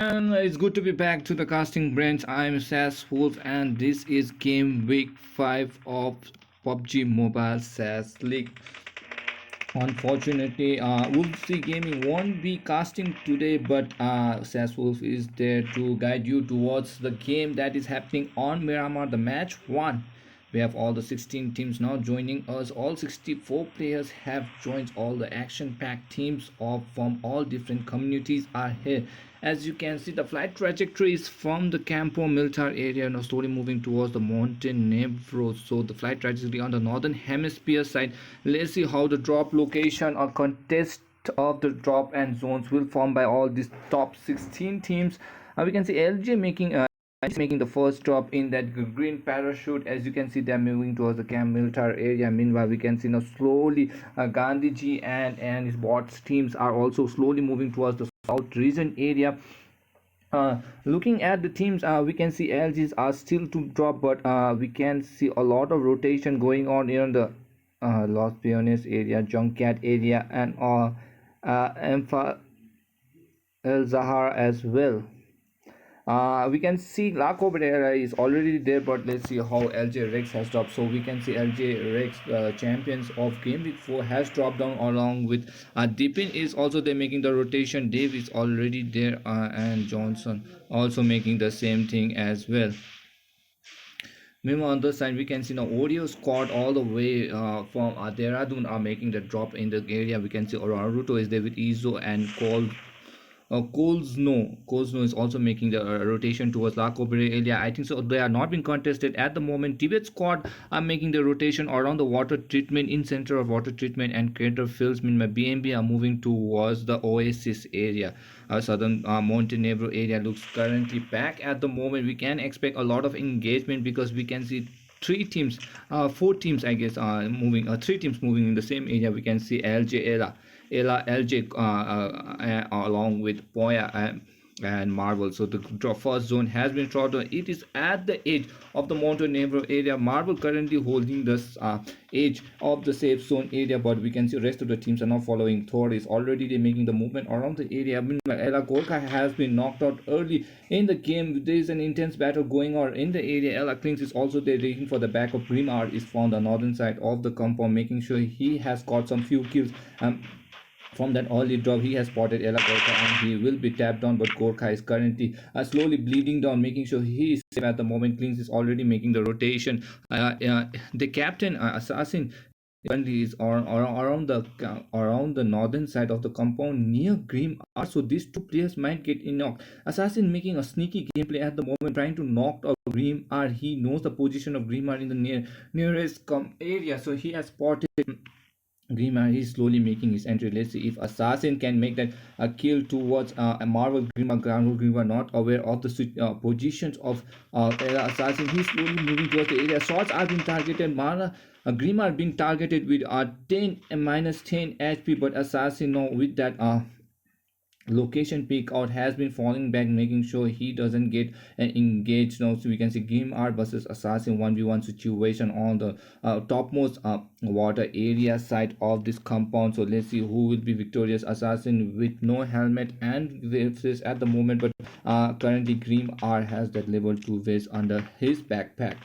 And it's good to be back to the casting branch. I'm SasEsports and this is game week 5 of PUBG Mobile SAS League. Unfortunately, Wolfsy Gaming won't be casting today, but SAS Wolf is there to guide you towards the game that is happening on Myanmar, the match 1. We have all the 16 teams now joining us. All 64 players have joined. All the action-packed teams from all different communities are here. As you can see, the flight trajectory is from the Campo Militar area now slowly moving towards the Montenegro. So the flight trajectory on the northern hemisphere side. Let's see how the drop location or contest of the drop and zones will form by all these top 16 teams. We can see LJ making the first drop in that green parachute. As you can see, they're moving towards the Camp Militar area. Meanwhile, we can see now slowly Gandhiji and his bots teams are also slowly moving towards the south region area. Looking at the teams, we can see LGs are still to drop, but we can see a lot of rotation going on in the Los Pioneers area, Junkyard area, and Empha El Zahar as well. We can see La Cabrera is already there, but let's see how LJ Rex has dropped. So we can see LJ Rex, champions of Game Week 4, has dropped down along with Deepin is also there making the rotation. Dave is already there, and Johnson also making the same thing as well. Meanwhile, on the side, we can see now audio squad all the way from Dehradun are making the drop in the area. We can see Naruto is there with Izo and Cole. Colsno is also making the rotation towards La Cobre area. I think so. They are not being contested at the moment. Tibet squad are making the rotation around the water treatment in center of water treatment and crater fields. Meanwhile, BNB are moving towards the Oasis area. Southern Montenegro area looks currently back at the moment. We can expect a lot of engagement because we can see four teams, I guess, moving. Three teams moving in the same area. We can see LJ Ella LJ along with Poya and Marvel. So the first zone has been drawn. It is at the edge of the Montenegro area. Marvel currently holding this edge of the safe zone area, but we can see the rest of the teams are now following. Thor is already making the movement around the area. Meanwhile, Ella Gorka has been knocked out early in the game. There is an intense battle going on in the area. Ella Klings is also there waiting for the backup. Grimar is from the northern side of the compound, making sure he has got some few kills. From that early drop, he has spotted Ella Gorka and he will be tapped down, but Gorka is currently slowly bleeding down, making sure he is safe at the moment. Klings is already making the rotation. The captain, Assassin, currently is around the northern side of the compound near Grim R. So these two players might get knocked. Assassin making a sneaky gameplay at the moment, trying to knock out Grim R. He knows the position of Grim R in the nearest area, so he has spotted Grima is slowly making his entry. Let's see if Assassin can make that a kill towards a Marvel Grima. Grima not aware of the positions of Assassin. He's slowly moving towards the area. Shots are being targeted. Grima are being targeted with 10 and minus 10 HP, but Assassin now with that location peak out has been falling back, making sure he doesn't get engaged now. So we can see Game Art versus Assassin 1v1 situation on the topmost water area side of this compound. So let's see who will be victorious. Assassin with no helmet and this at the moment, but currently Grim R has that level 2 vest under his backpack.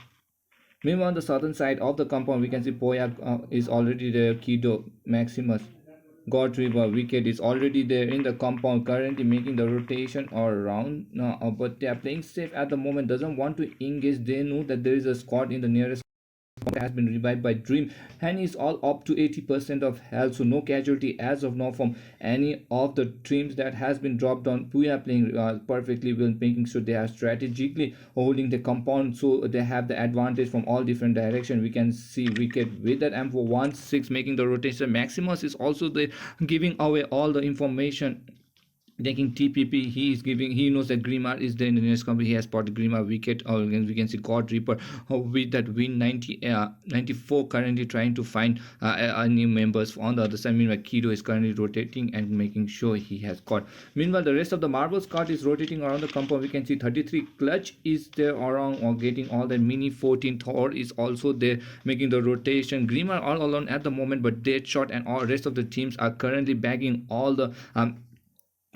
Meanwhile, on the southern side of the compound, we can see Poya is already there. Kido, Maximus, God River Wicked is already there in the compound, currently making the rotation around. But they are playing safe at the moment, doesn't want to engage. They know that there is a squad in the nearest has been revived by Dream and is all up to 80% of health, so no casualty as of now from any of the teams that has been dropped down. We are playing perfectly well, making sure they are strategically holding the compound, so they have the advantage from all different directions. We can see Wicked with that M416 making the rotation. Maximus is also there giving away all the information, taking TPP. He knows that Grimar is there in the nearest company. He has spotted Grimar wicket, or we can see God Reaper with that win 94 currently trying to find new members on the other side. Meanwhile, Kido is currently rotating and making sure he has caught. Meanwhile, the rest of the Marbles card is rotating around the compound. We can see 33 Clutch is there around or getting all that. Mini 14 Thor is also there making the rotation. Grimar all alone at the moment, but Deadshot and all rest of the teams are currently bagging all the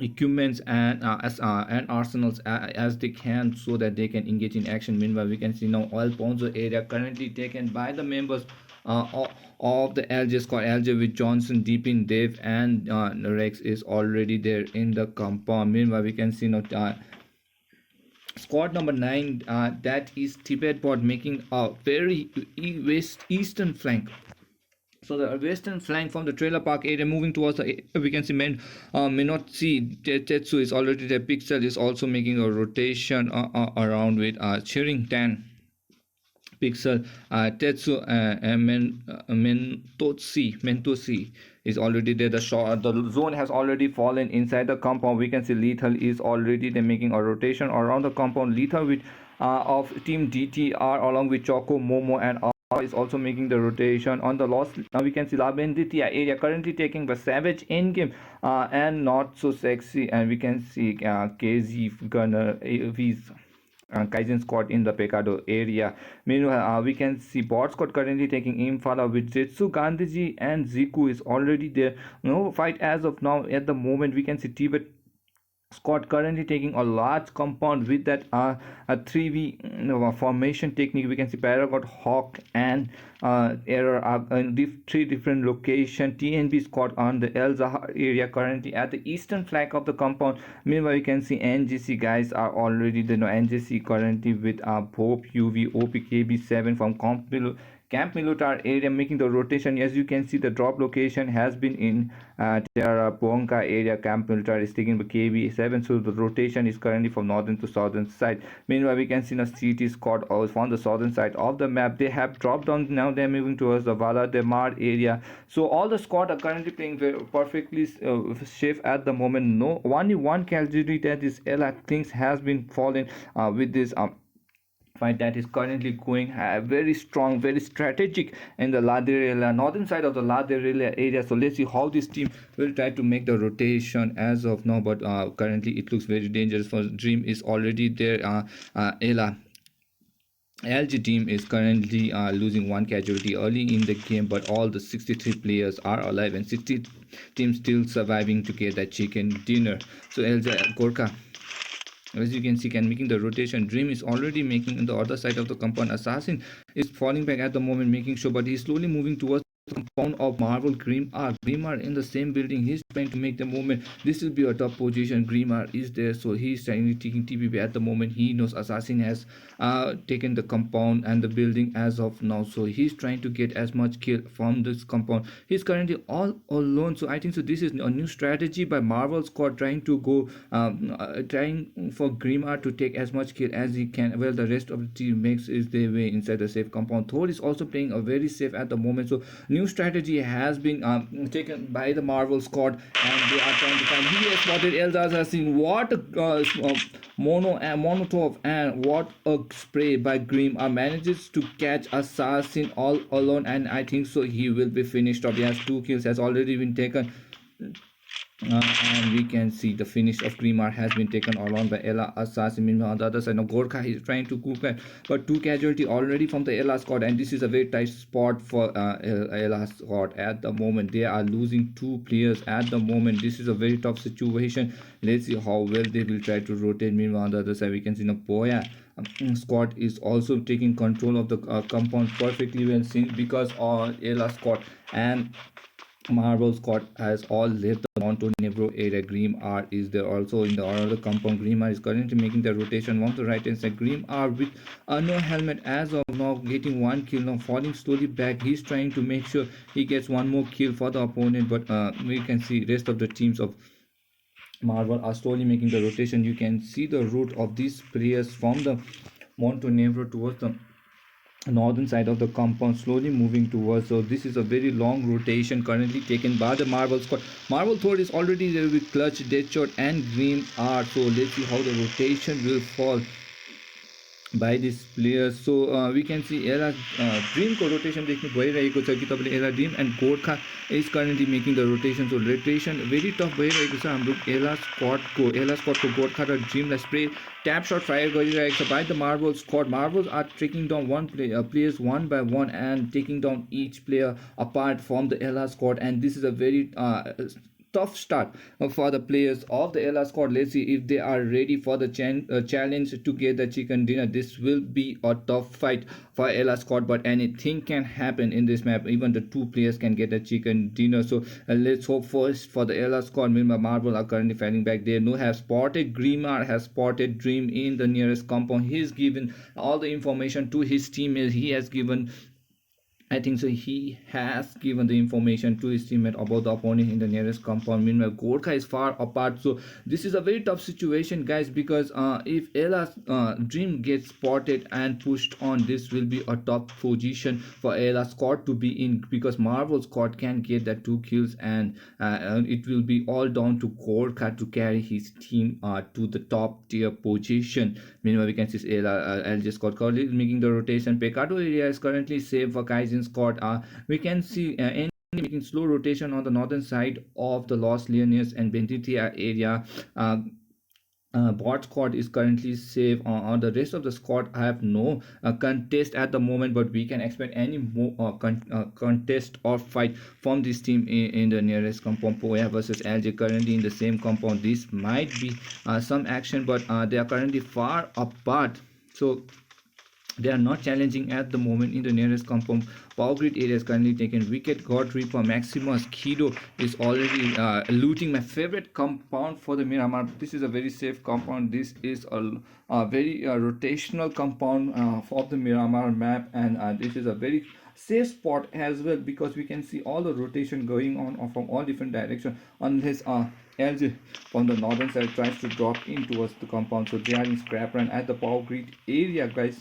equipments and arsenals as they can, so that they can engage in action. Meanwhile, we can see now oil ponzo area currently taken by the members of the LJ squad. LJ with Johnson, Deepin, Dave, and Rex is already there in the compound. Meanwhile, we can see now squad number 9, that is Tibet bot, making a very eastern flank. So the western flank from the trailer park area moving towards the, we can see Minotsi Tetsu is already there. Pixel is also making a rotation around with Chiringtan. Pixel Tetsu Mentosi is already there. The zone has already fallen inside the compound. We can see Lethal is already there making a rotation around the compound. Lethal with of team DTR along with Choco, Momo, and is also making the rotation on the lost. Now we can see Labendithia area currently taking the Savage in game and Not So Sexy, and we can see KZ Gunner V's Kaizen squad in the Pekado area. Meanwhile, we can see Bot squad currently taking Imphal with Jetsu, Gandhiji, and Ziku is already there. No fight as of now. At the moment, we can see Tibet squad currently taking a large compound with that a 3v formation technique. We can see Paragon, Hawk, and Error are in three different locations. TNB squad on the El Zahar area currently at the eastern flank of the compound. Meanwhile, you can see NGC guys are already the NGC currently with Pope, UV, OPKB7 from Camp Milutar area making the rotation. As you can see, the drop location has been in Terra Ponca area. Camp Milutar is taking the KB7, so the rotation is currently from northern to southern side. Meanwhile, we can see the CT squad also on the southern side of the map. They have dropped down. Now they're moving towards the Vala de Mar area. So all the squad are currently playing very perfectly safe at the moment. No, only one casualty, that is Ella things has been fallen with this fight that is currently going very strong, very strategic in the Laderela northern side of the Laderela area. So let's see how this team will try to make the rotation as of now, but currently it looks very dangerous. For Dream is already there. Ella LG team is currently losing one casualty early in the game, but all the 63 players are alive and 60 teams still surviving to get that chicken dinner. So LG Gorkha, as you can see, can making the rotation. Dream is already making on the other side of the compound. Assassin is falling back at the moment, making sure, but he's slowly moving towards the compound of Marvel. Grimar in the same building. He's trying to make the movement. This will be a top position. Grimar is there, so he's trying to taking TPP at the moment. He knows Assassin has taken the compound and the building as of now, so he's trying to get as much kill from this compound. He's currently all alone, so I think so this is a new strategy by Marvel squad, trying to go trying for Grimar to take as much kill as he can, while the rest of the team makes is their way inside the safe compound. Thor is also playing a very safe at the moment, so new strategy has been taken by the Marvel squad, and they are trying to find. He has spotted Elzaz has seen what Monotov, and what a spray by Grim manages to catch Assassin all alone, and I think so he will be finished up. He has 2 kills, has already been taken. And we can see the finish of Grimar has been taken along by Ella Assassin. Meanwhile, on the other side, now Gorkha is trying to cook that, but 2 casualty already from the Ella squad, and this is a very tight spot for Ella squad at the moment. They are losing 2 players at the moment. This is a very tough situation. Let's see how well they will try to rotate. Meanwhile, on the other side, we can see Napoya squad is also taking control of the compound perfectly well, since because Ella squad and Marvel squad has all left the Montenegro area. Grim R is there also in the other compound. Grim R is currently making the rotation on the right hand side. Grim R with no helmet as of now, getting 1 kill, now falling slowly back. He's trying to make sure he gets 1 more kill for the opponent, but we can see rest of the teams of Marvel are slowly making the rotation. You can see the route of these players from the Montenegro towards the northern side of the compound, slowly moving towards. So this is a very long rotation currently taken by the Marvel squad. Marvel Thor is already there with Clutch, Deadshot, and Grim R. So let's see how the rotation will fall by these players. So we can see Era Dream को rotation देखने भइरहेको छ कि तपाईले Era Dream and Gorkha is currently making the rotation. So rotation very tough भइरहेको छ हाम्रो Era squad को Gorkha र Dream लाई spray tap shot fire गरिरहेको छ by the Marvel squad. Marvels are taking down players one by one and taking down each player apart from the Ella squad, and this is a very tough start for the players of the LR squad. Let's see if they are ready for the challenge to get the chicken dinner. This will be a tough fight for LR squad, but anything can happen in this map. Even the two players can get a chicken dinner. So let's hope first for the LR squad. Meanwhile, Marvel are currently fighting back. They know have spotted Grimar, has spotted Dream in the nearest compound. He's given all the information to his teammates. He has given, I think so, he has given the information to his teammate about the opponent in the nearest compound. Meanwhile, Gorkha is far apart. So this is a very tough situation, guys, because if Ella's Dream gets spotted and pushed on, this will be a top position for Ella's squad to be in, because Marvel's squad can get the 2 kills, and it will be all down to Gorkha to carry his team to the top tier position. Meanwhile, we can see Ella LG squad currently making the rotation. Pekato area is currently safe for Kaizen squad. We can see NEPAL making slow rotation on the northern side of the Los Leones and Bentitia area. Bot squad is currently safe. On the rest of the squad, I have no contest at the moment, but we can expect any more contest or fight from this team in the nearest compound. Poya versus LJ currently in the same compound. This might be some action, but they are currently far apart, so they are not challenging at the moment in the nearest compound. Power grid area is currently taken. Wicked God Reaper Maximus Kido is already looting my favorite compound for the Myanmar. This is a very safe compound. This is a very rotational compound for the Myanmar map, and this is a very safe spot as well, because we can see all the rotation going on from all different directions, unless LG from the northern side tries to drop in towards the compound. So they are in scrap run at the power grid area, guys.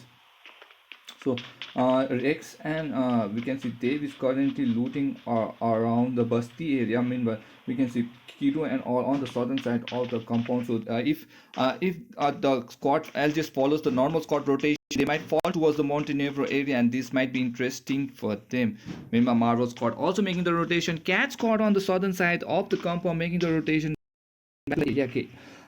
So Rex and we can see Dave is currently looting around the Basti area. Meanwhile, we can see Kido and all on the southern side of the compound. So if the squad L just follows the normal squad rotation, they might fall towards the Montenegro area, and this might be interesting for them. Meanwhile, Marvel squad also making the rotation. Cat squad on the southern side of the compound making the rotation.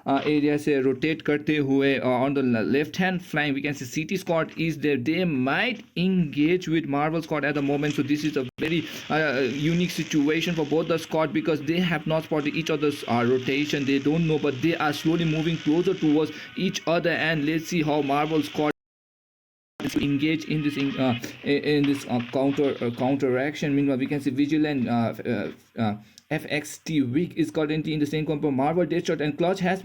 area से rotate करते हुए on the left hand flank we can see CT squad is there. They might engage with Marvel squad at the moment, so this is a very unique situation for both the squad, because they have not spotted each other's rotation. They don't know, but they are slowly moving closer towards each other, and let's see how Marvel squad engage in this counter action. Meanwhile, we can see Vigilant FXT Week is currently in the same compound. Marvel, Deadshot and Clutch has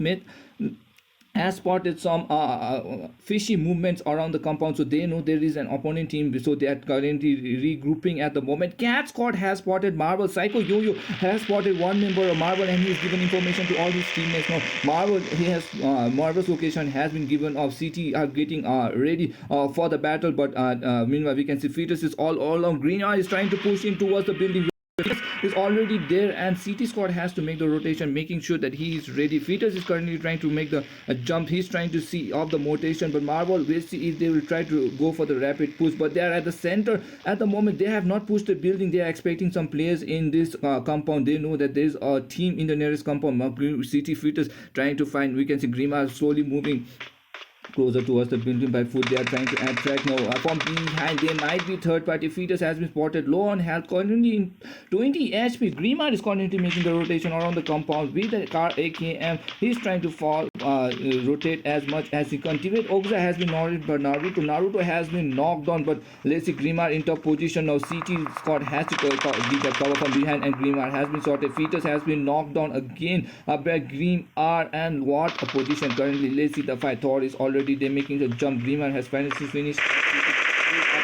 spotted some fishy movements around the compound, so they know there is an opponent team, so they are currently regrouping at the moment. Cat squad has spotted Marvel. Psycho Yo-Yo has spotted one member of Marvel, and he is given information to all his teammates. Now Marvel, he has Marvel's location has been given of. CT are getting ready for the battle, but meanwhile we can see Fetus is all along. Green Eye is trying to push in towards the building. Is already there, and CT squad has to make the rotation, making sure that he is ready. Fetus is currently trying to make the jump. He's trying to see off the rotation, but Marvel will see if they will try to go for the rapid push, but they are at the center at the moment. They have not pushed the building. They are expecting some players in this compound. They know that there is a team in the nearest compound. CT Fetus trying to find. We can see Grima slowly moving closer towards the building by foot. They are trying to attract now from behind. They might be third party. Fetus has been spotted low on health, currently in 20 HP. Grimar is currently making the rotation around the compound with the car AKM. He's trying to rotate as much as he can. Tibet Ogza has been knocked, but Naruto has been knocked down, but let's see Grimar in top position now. CT squad has to beat that cover from behind, and Grimar has been sorted. Fetus has been knocked down again by Grimar, and what a position currently. Let's see the fight. Thor is already they're making the jump. Grimar has finally finished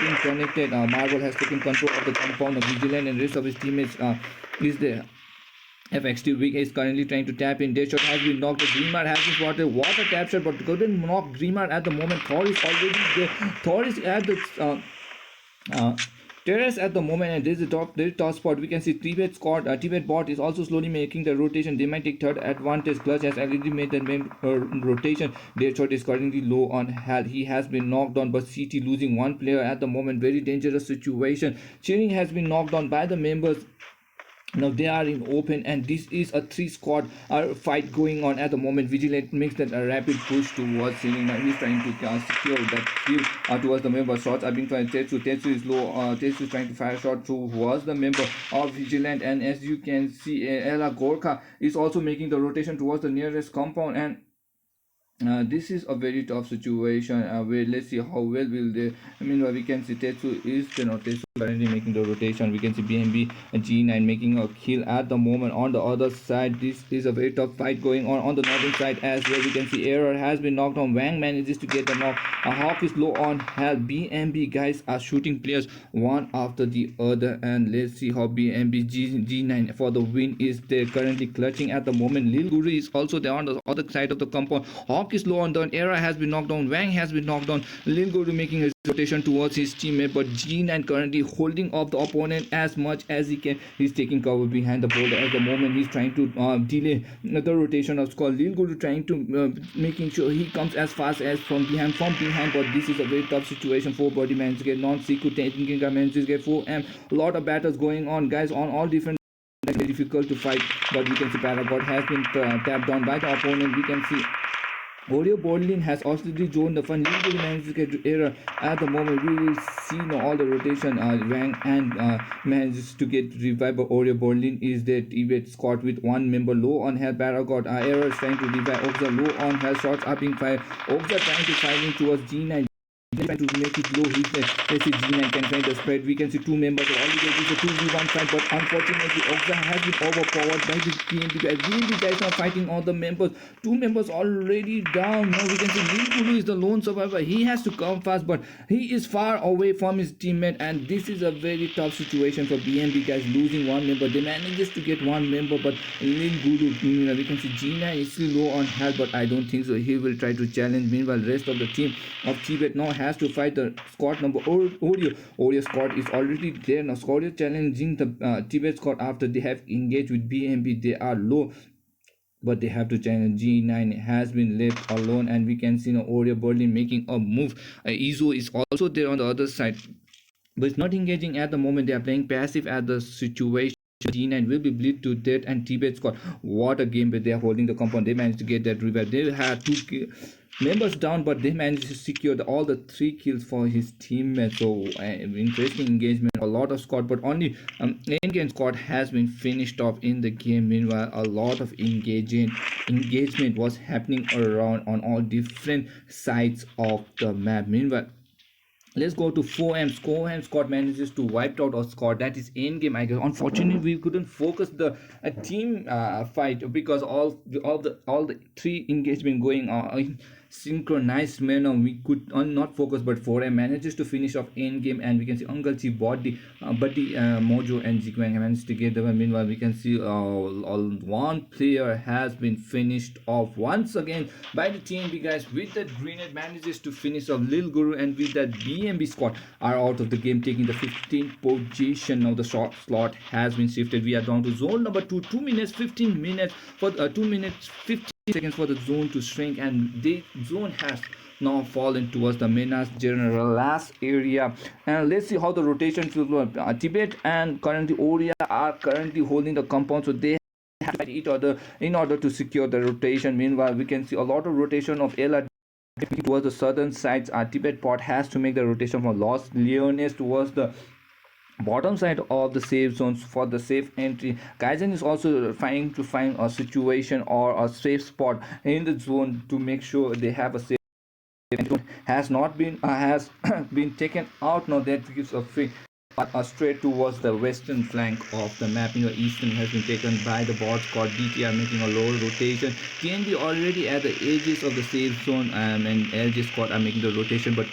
being connected. Marvel has taken control of the compound of Vigilant, and rest of his teammates is there. FXT Week is currently trying to tap in. Deadshot has been knocked. Grimar has been spotted. What a tap shot, but couldn't knock Grimar at the moment. Thor is already there. Thor is at the terrace at the moment, and this is the top spot. We can see Tibet squad. Tibet bot is also slowly making the rotation. They might take third advantage. Clutch has already made the rotation. Deadshot is currently low on health. He has been knocked down, but CT losing one player at the moment. Very dangerous situation. Cheering has been knocked down by the members Now they are in open, and this is a 3 squad fight going on at the moment. Vigilant makes that a rapid push towards ceiling. Now he's trying to secure that kill towards the member. Shots are being tried. Tetsu is low. Tetsu is trying to fire a shot towards the member of Vigilant, and as you can see, Ella Gorka is also making the rotation towards the nearest compound, and this is a very tough situation where let's see how well will they. I mean, we can see Tetsu is Tetsu currently making the rotation. We can see BNB and G9 making a kill at the moment. On the other side, this is a very tough fight going on the northern side as well. We can see Error has been knocked on. Wang manages to get the knock. Hawk is low on health. BNB guys are shooting players one after the other, and let's see how BNB G9 for the win is there currently clutching at the moment. Lil Guru is also there on the other side of the compound. Hawk is low on down. Era has been knocked down. Wang has been knocked down. Lil Guru making a rotation towards his teammate, but G9 currently holding off the opponent as much as he can. He's taking cover behind the boulder at the moment. He's trying to delay the rotation of squad. Lil Guru trying to making sure he comes as fast as from behind, but this is a very tough situation. 4 body managed to get non-Siku, taking manages to get 4M. A lot of battles going on, guys, on all different. Very difficult to fight, but we can see Paragon has been tapped down by the opponent. We can see Oreo Borlin has also joined the fun. Legally manages to get error at the moment. We will see now all the rotation. Wang and manages to get revived, but Oreo Borlin is there. Tibet squad with 1 member low on health. Paragon error is trying to revive. Oxa low on health. Shots are being fired. Oxa trying to fight in towards G9. Trying to make it low. Let's see G9 can find the spread. We can see 2 members already. It's a 2v1 fight, but unfortunately Oxa has been overpowered by the PNP guys. Really guys are fighting all the members. 2 members already down. Now we can see Lil Guru is the lone survivor. He has to come fast, but he is far away from his teammate, and this is a very tough situation for BNB guys, losing 1 member. They manages to get 1 member, but Lil Guru, we can see G9 is still low on health, but I don't think so. He will try to challenge. Meanwhile, rest of the team of Tibet now has to fight the squad number Oreo squad is already there now. Squad is challenging the Tibet squad after they have engaged with BNB. They are low, but they have to challenge. G9 has been left alone, and we can see now Oreo Berlin making a move. Izo is also there on the other side, but it's not engaging at the moment. They are playing passive at the situation. G9 will be bleed to death, and Tibet squad, what a game, but they are holding the compound. They managed to get that revive. They had 2 members down, but they managed to secure all the 3 kills for his teammates. So interesting engagement, a lot of squad, but only endgame squad has been finished off in the game. Meanwhile, a lot of engagement was happening around on all different sides of the map. Meanwhile, let's go to 4M. 4M squad manages to wipe out our squad. That is end game, I guess. Unfortunately, we couldn't focus the team fight because all the 3 engagement going on in synchronized manner. We could not focus, but 4M manages to finish off end game, and we can see Uncle Chi, Buddy, Mojo, and Jikwang managed to get them. Meanwhile, we can see 1 player has been finished off once again by the TNB guys. With that grenade manages to finish off Lil Guru, and with that BNB squad are out of the game, taking the 15th position. Now the shot slot has been shifted. We are down to zone number 2. 2 minutes 15 minutes for 2 minutes 15 seconds for the zone to shrink, and the zone has now fallen towards the Minas General last area. And let's see how the rotation will work. Tibet and currently Oria are currently holding the compound, so they have to fight each other in order to secure the rotation. Meanwhile, we can see a lot of rotation of Ella towards the southern sides. Tibet pot has to make the rotation from Los Leones towards the bottom side of the safe zones for the safe entry. Kaizen is also trying to find a situation or a safe spot in the zone to make sure they have a safe. Has not been has been taken out now. That gives a free straight towards the western flank of the map. Eastern has been taken by the bot squad. DTR making a lower rotation. TNB already at the edges of the safe zone, and LG squad are making the rotation, but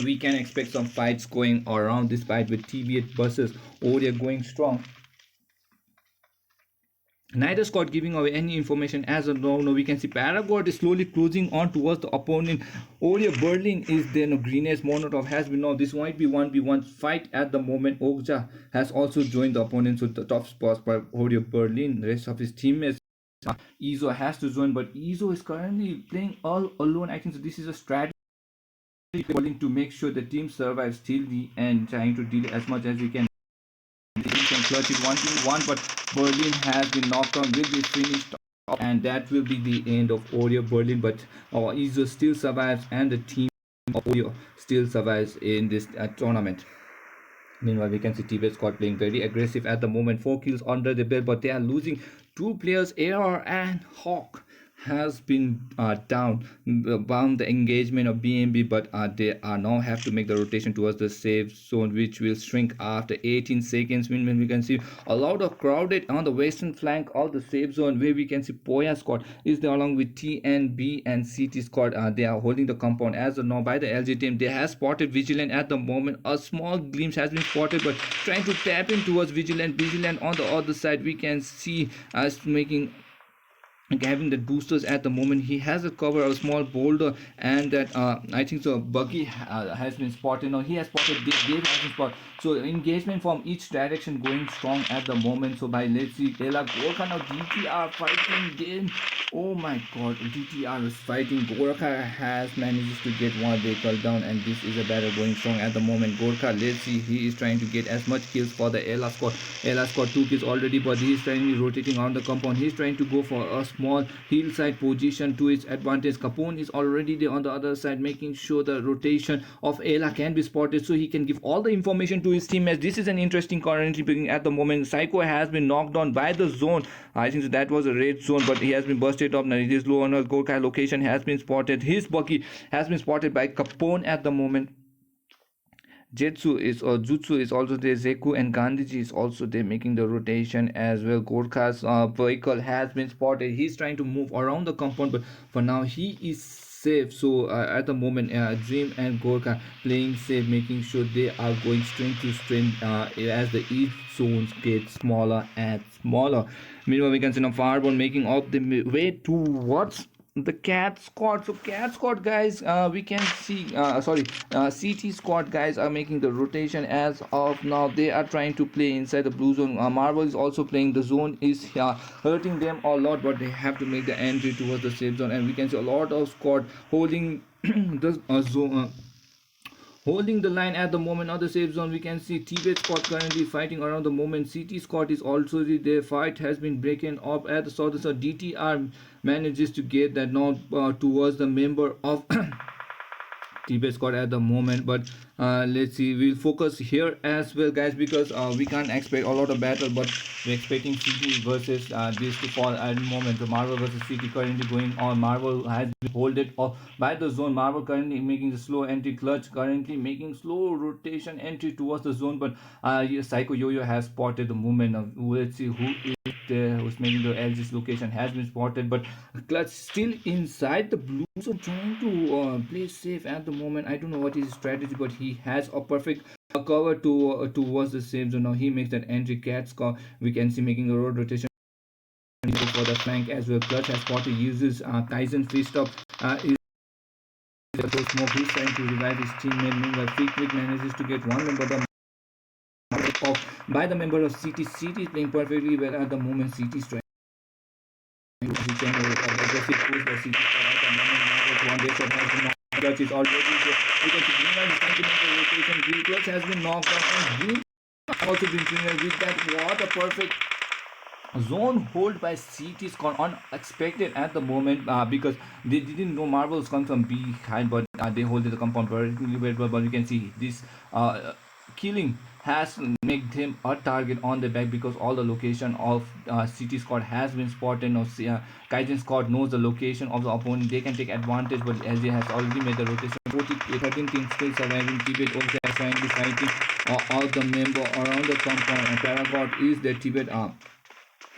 we can expect some fights going around this fight with TBH versus Oria going strong. Neither squad giving away any information as of now. We can see Paragon is slowly closing on towards the opponent. Oria Berlin is there. Grenades Monotov has been now. This might be 1v1 fight at the moment. Okja has also joined the opponent, so the top spots by Oria Berlin. The rest of his teammates. Izo has to join, but Izo is currently playing all alone. I think so this is a strategy to make sure the team survives till the end, trying to deal as much as he can clutch it 1-1, but Berlin has been knocked on, will be finished off, and that will be the end of Oreo Berlin. But Izo still survives, and the team of Oreo still survives in this tournament. Meanwhile, we can see Tibet squad playing very aggressive at the moment. 4 kills under the belt, but they are losing 2 players. AR and Hawk has been bound the engagement of BNB, but they are now have to make the rotation towards the safe zone, which will shrink after 18 seconds. When we can see a lot of crowded on the western flank of the safe zone, where we can see Poya squad is there along with TNB and CT squad. They are holding the compound as of now by the LG team. They have spotted Vigilant at the moment. A small glimpse has been spotted, but trying to tap in towards Vigilant. Vigilant on the other side, we can see us making having the boosters at the moment. He has a cover of a small boulder, and that I think so Buggy has been spotted. Now he has spotted Dave has been spotted. So engagement from each direction going strong at the moment. So by let's see Ella Gorkha now DTR fighting them. Oh my god, DTR is fighting. Gorkha has managed to get one vehicle down, and this is a battle going strong at the moment. Gorkha, let's see, he is trying to get as much kills for the Ella squad. Ella squad 2 kills already, but he is trying to rotating around the compound. He is trying to go for a small hillside position to his advantage. Capone is already there on the other side, making sure the rotation of Ella can be spotted, so he can give all the information to his teammates. This is an interesting currently picking at the moment. Psycho has been knocked down by the zone. I think that was a red zone, but he has been busted up. Now it is low on a Gorkha location has been spotted. His Bucky has been spotted by Capone at the moment. Jutsu is also there. Zeku and Gandhiji is also there, making the rotation as well. Gorkha's vehicle has been spotted. He's trying to move around the compound, but for now he is safe. So at the moment, Dream and Gorkha playing safe, making sure they are going strength to strength as the east zones get smaller and smaller. Meanwhile, we can see now Fireball making up the way towards the cat squad. So cat squad guys, we can see CT squad guys are making the rotation as of now. They are trying to play inside the blue zone. Marvel is also playing. The zone is hurting them a lot, but they have to make the entry towards the safe zone, and we can see a lot of squad holding the zone, holding the line at the moment on the safe zone. We can see Tibet squad currently fighting around the moment. CT squad is also there. Fight has been breaking up at the southern side. DTR manages to get that now towards the member of Tibet squad at the moment, but let's see, we'll focus here as well guys, because we can't expect a lot of battle, but we're expecting CT versus this to fall at the moment. The Marvel versus CT currently going on. Marvel has been holded off by the zone. Marvel currently making the slow entry. Clutch currently making slow rotation entry towards the zone, but Psycho Yo-Yo has spotted the movement of, let's see who is there, who's making the LG's location has been spotted, but Clutch still inside the blue zone trying to play safe at the moment. I don't know what is his strategy, but he has a perfect cover towards the safe zone. Now he makes that entry. Cat score, we can see making a road rotation for the flank as well. Clutch has spotted, uses Kaizen fist up, is so smoke. He's trying to revive his teammate. Meanwhile, Quick manages to get one member off by the member of CT. CT is playing perfectly well at the moment. CT is trying to aggressive push by CT at the moment. One day shot has been knocked. Clutch is already there. You can see Green is trying to make a rotation. Green Clutch has been knocked out, and Green also been cleared with that. What a perfect zone hold by CT squad, unexpected at the moment, because they didn't know Marvels come from behind, but they hold the compound very well. But you can see this killing has made him a target on the back, because all the location of CT squad has been spotted. Now Kaizen squad knows the location of the opponent. They can take advantage, but SJ has already made the rotation. 13 teams still surviving. Tibet also has finally fighting all the member around the compound, and Paragot is the Tibet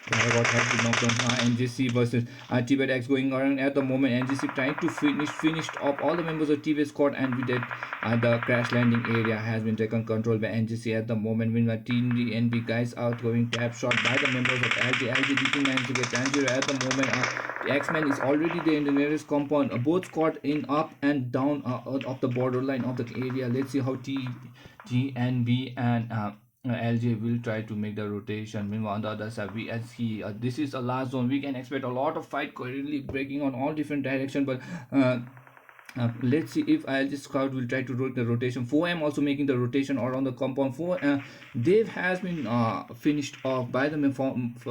Paragot has been knocked on. NGC versus Tibet X going around at the moment. NGC trying to finished off all the members of Tibet squad, and with that the crash landing area has been taken control by NGC at the moment. Meanwhile, TNB guys out going tap shot by the members of LG. LG beating managed to get Tanjiro at the moment. X-Men is already there in the nearest compound. Both squad in up and down of the borderline of the area. Let's see how TNB and LJ will try to make the rotation. Meanwhile, on the other side, we as he this is a last zone. We can expect a lot of fight currently breaking on all different directions, but Let's see if ILG scout will try to do the rotation. 4M also making the rotation around the compound. Dave has been finished off by the members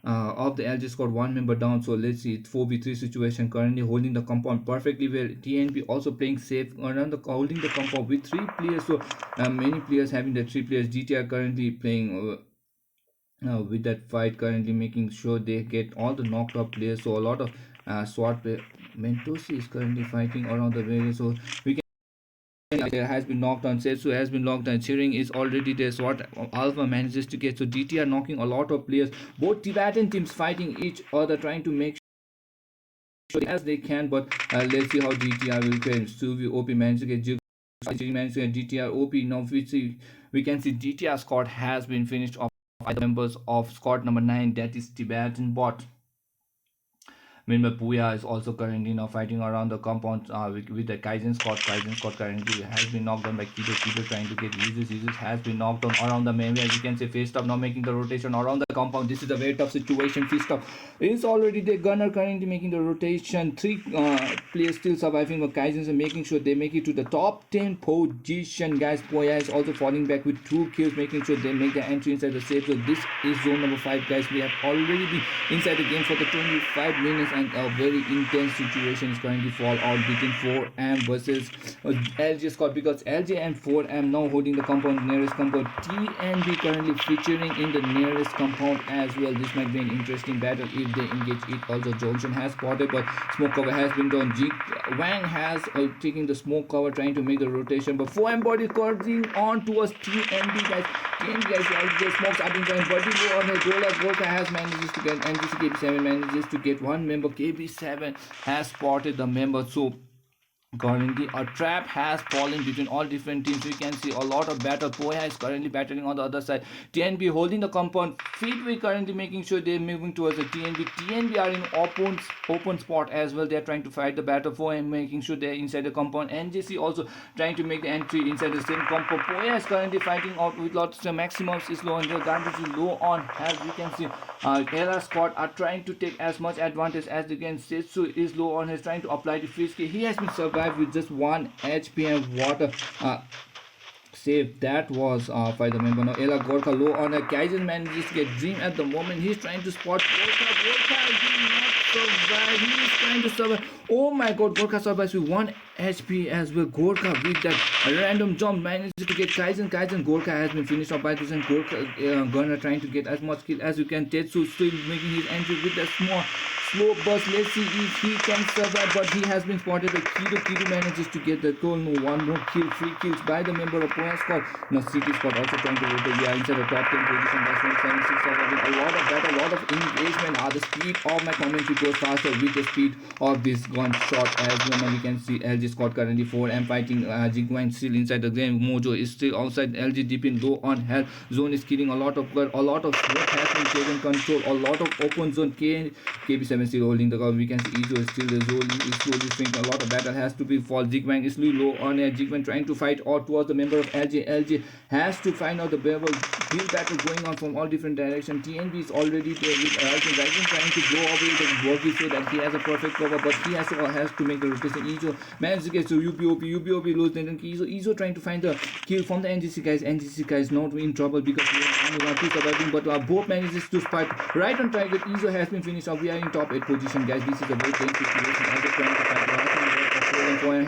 of the LG squad, one member down. So let's see, it's 4v3 situation, currently holding the compound perfectly well. TNB also playing safe around the holding the compound with 3 players. So many players having the 3 players. GTR currently playing with that fight, currently making sure they get all the knocked out players. So a lot of SWAT play. Mentosi is currently fighting around the area. So we can there has been knocked on. Setsu has been knocked on. Cheering is already there. SWAT Alpha manages to get. So DTR knocking a lot of players. Both Tibetan teams fighting each other, trying to make sure as they can. But let's see how DTR will get. Suvi OP managed to get. Managed to get DTR OP. Now we can see DTR squad has been finished off by the members of squad number 9, that is Tibetan bot. Meanwhile, Puya is also currently now fighting around the compound with the Kaizen squad. Kaizen squad currently has been knocked down by Kido. Kido trying to get uses. Uses has been knocked down around the main. As you can see, Face Stop now making the rotation around the compound. This is a very tough situation. Face Stop is already the gunner currently making the rotation. 3 players still surviving, but Kaizen are making sure they make it to the top 10 position. Guys, Puya is also falling back with 2 kills, making sure they make the entry inside the safe. So this is zone number 5, guys. We have already been inside the game for the 25 minutes. And a very intense situation is currently fall out between 4M versus LG squad, because LG and 4M now holding the compound, nearest compound. TNB currently featuring in the nearest compound as well. This might be an interesting battle if they engage it. Also, Johnson has spotted, but smoke cover has been done. Wang has taking the smoke cover, trying to make the rotation, but 4M body curving on towards TNB, guys. TNB guys, the smokes have been going body low on the goal. As Gorka has manages to get, and KB7 manages to get one member. KB7 has spotted the member. So currently a trap has fallen between all different teams. We can see a lot of battle. Poya is currently battling on the other side. TNB holding the compound. Feedway currently making sure they're moving towards the TNB. TNB are in open spot as well. They're trying to fight the battle for him, making sure they're inside the compound. NJC also trying to make the entry inside the same compound. Poya is currently fighting out with lots of maximums is low, and the advantage is low on. As we can see, LR squad are trying to take as much advantage as they can. Setsu is low on. He's trying to apply the freeze key. He has been survived with just 1 HP and water save. That was by the member. Now Ella Gorka low on a Kaizen manages to get Dream at the moment. He's trying to spot Gorka. Gorka did not survive. He is trying to survive. Oh my god, Gorka survives with 1 HP as well. Gorka with that random jump manages to get Kaizen. Gorka has been finished off by this, and Gorka Gunner trying to get as much kill as you can. Tetsu still making his entry with a slow burst. Let's see if he can survive, but he has been spotted. The Kido manages to get the goal. No, one more kill. 3 kills by the member of Poya squad. Now City squad also trying to rotate. We are inside the top 10 position. That's 176 surviving. A lot of battle, a lot of engagement. The speed of my commentary goes faster with the speed of this gun shot as well. Now we can see LG squad currently 4M fighting. Jigwine still inside the game. Mojo is still outside. LG deep in low on health. Zone is killing a lot of smoke has been taken control. A lot of open zone. KB7 still holding the cover. We can see Izo is still the zone is slowly shrinking. A lot of battle has to be fought. Jigwang is really low on air. Jigwang trying to fight out towards the member of LG. LG has to find out the battle going on from all different directions. TNB is already there with Ryzen trying to go away the Borgi so that he has a perfect cover, but he has to make the rotation. Izo managed to get to UBOP lose, then Izo trying to find the kill from the NGC guys. NGC guys not in trouble because we are only 2 surviving, but both manages to fight right on target. Izo has been finished off. We are in top 8 position, guys. This is a very tense situation. As they're trying to fight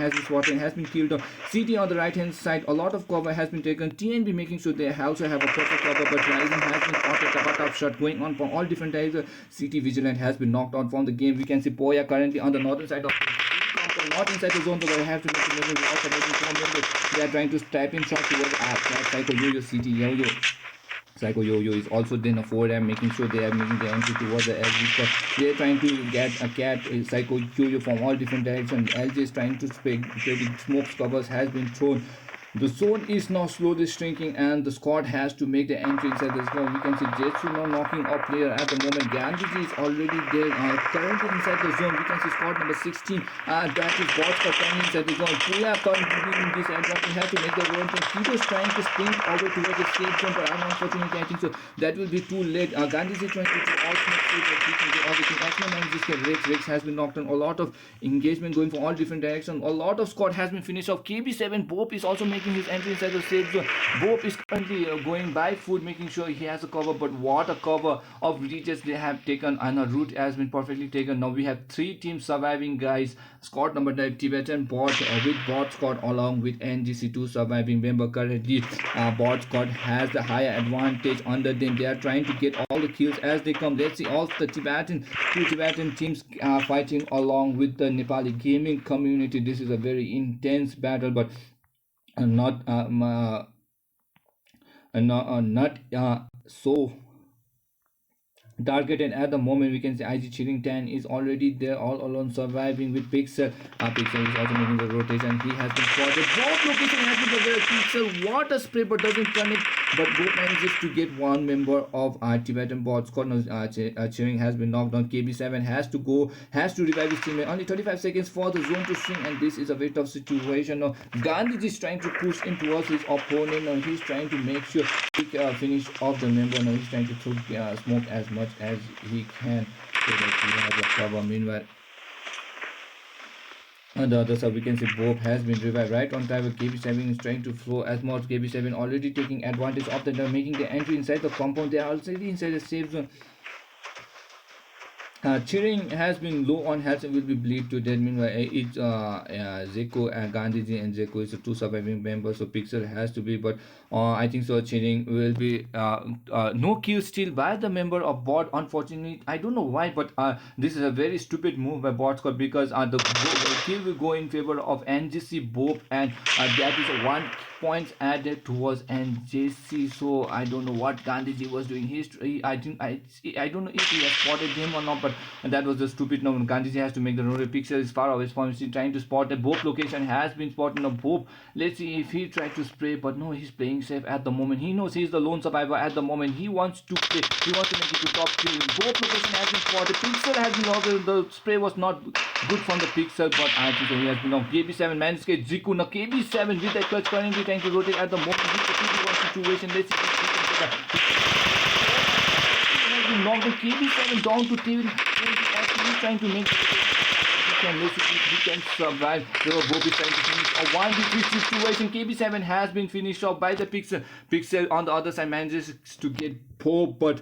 has been swatted, has been killed. CT on the right hand side, a lot of cover has been taken. TNB making sure they also have a perfect cover, but Ryzen has been spotted. A tough shot going on from all different types. CT Vigilant has been knocked out from the game. We can see Poya currently on the northern side of not inside the zone, but I have to make a little out of they are trying to type in shot towards Psycho Yo-Yo. CT Yo-Yo. Psycho Yo-Yo is also then a 4M, making sure they are making the entry towards the LG squad. They are trying to get a cat Psycho Yo-Yo from all different directions. LG is trying to spread smoke covers has been thrown. The zone is now slowly shrinking and the squad has to make the entry inside the zone. We can see Jetsu now knocking off player at the moment. Gandhiji is already there, currently inside the zone. We can see squad number 16, that is Bots for coming inside the zone. Puya contributing this advantage, have to make the run. He was trying to sprint over towards the safe zone, but unfortunately I think so that will be too late. Gandhiji trying to do all everything. X-Men manages to get Rex has been knocked on. A lot of engagement going for all different directions. A lot of squad has been finished off. KB7 Bope is also making his entry inside the safe zone. Bope is currently going by foot, making sure he has a cover, but what a cover of reaches they have taken, and a route has been perfectly taken. Now we have 3 teams surviving, guys. Squad number 9, Tibetan Bot with Bot squad along with NGC2 surviving member. Currently Bot squad has the higher advantage under them. They are trying to get all the kills as they come. Let's see all the two Tibetan teams fighting along with the Nepali gaming community. This is a very intense battle, but not so targeted at the moment. We can say IG Chilling 10 is already there all alone surviving with Pixel. Pixel is also making the rotation. He has been spotted. Both location has been the Pixel. What a spray, but doesn't connect. But both manages to get one member of Tibetan Bot squad. Chilling has been knocked down. KB7 has to revive his teammate. Only 35 seconds for the zone to shrink, and this is a very tough situation. Now Gandhiji is trying to push in towards his opponent. Now he's trying to make sure he finish off the member. Now he's trying to throw smoke as much as he can so that he has a cover. Meanwhile, on the other side, we can see Bob has been revived right on time. KB7 is trying to flow as much. KB7 already taking advantage of the making the entry inside the compound. They are already inside the safe zone. Cheering has been low on health and will be bleed to death. Meanwhile, it's Zeko and Gandhiji, and Zeko is the 2 surviving members, so Pixel has to be, but I think so Cheering will be no kill still by the member of Bot. Unfortunately, I don't know why, but this is a very stupid move by Bot squad, because the kill will go in favor of NGC Bob, and that is 1 points added towards NJC. So I don't know what Gandhiji was doing. I don't know if he has spotted him or not, but that was the stupid number. Gandhiji has to make the road. Pixel is far away from him, trying to spot the Bob location has been spotted. Now Bob, let's see if he tried to spray, but no, he's playing safe at the moment. He knows he's the lone survivor at the moment. He wants to play. He wants to make it to top 3. Bob location has been spotted. Pixel has been lost. The spray was not good from the Pixel, but I think so he has been knocked. KB7 managed to get Ziku. Now KB7 with that clutch currently trying to rotate at the moment. With the 2v1 situation, let's see if he can take that. Knock the KB7 down to TV. He's trying to make he can survive. Bob is trying to finish a 1v3 situation. KB7 has been finished off by the Pixel. Pixel on the other side manages to get Pope, but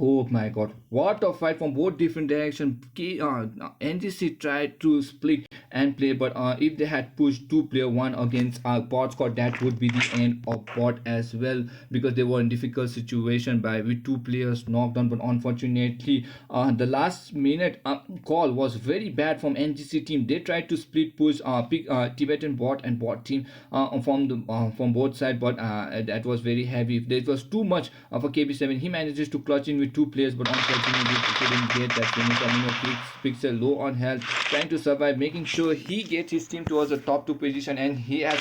oh my god, what a fight from both different directions. NGC tried to split and play, but if they had pushed 2-player 1 against Bot squad, that would be the end of Bot as well, because they were in difficult situation with 2 players knocked down. But unfortunately, the last minute call was very bad from NGC team. They tried to split push Tibetan Bot and Bot team from both sides, but that was very heavy. It was too much for KB7. He manages to clutch in with 2 players, but unfortunately he couldn't get that finish. Pixel low on health, trying to survive, making sure he gets his team towards the top 2 position, and he has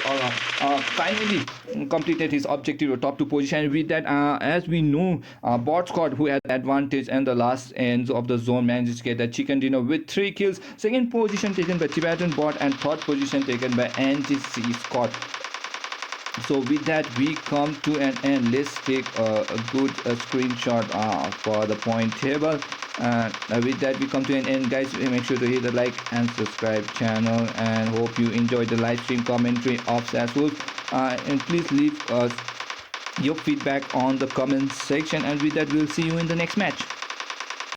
finally completed his objective of top 2 position. With that, as we know, Bot squad, who had advantage and the last ends of the zone, managed to get that chicken dinner with 3 kills. Second position taken by Tibetan Bot, and third position taken by NGC squad. So with that, we come to an end. Let's take a good screenshot for the point table. With that, we come to an end, guys. Make sure to hit the like and subscribe channel, and hope you enjoyed the live stream commentary of SasEsports. And please leave us your feedback on the comment section, and with that, we'll see you in the next match.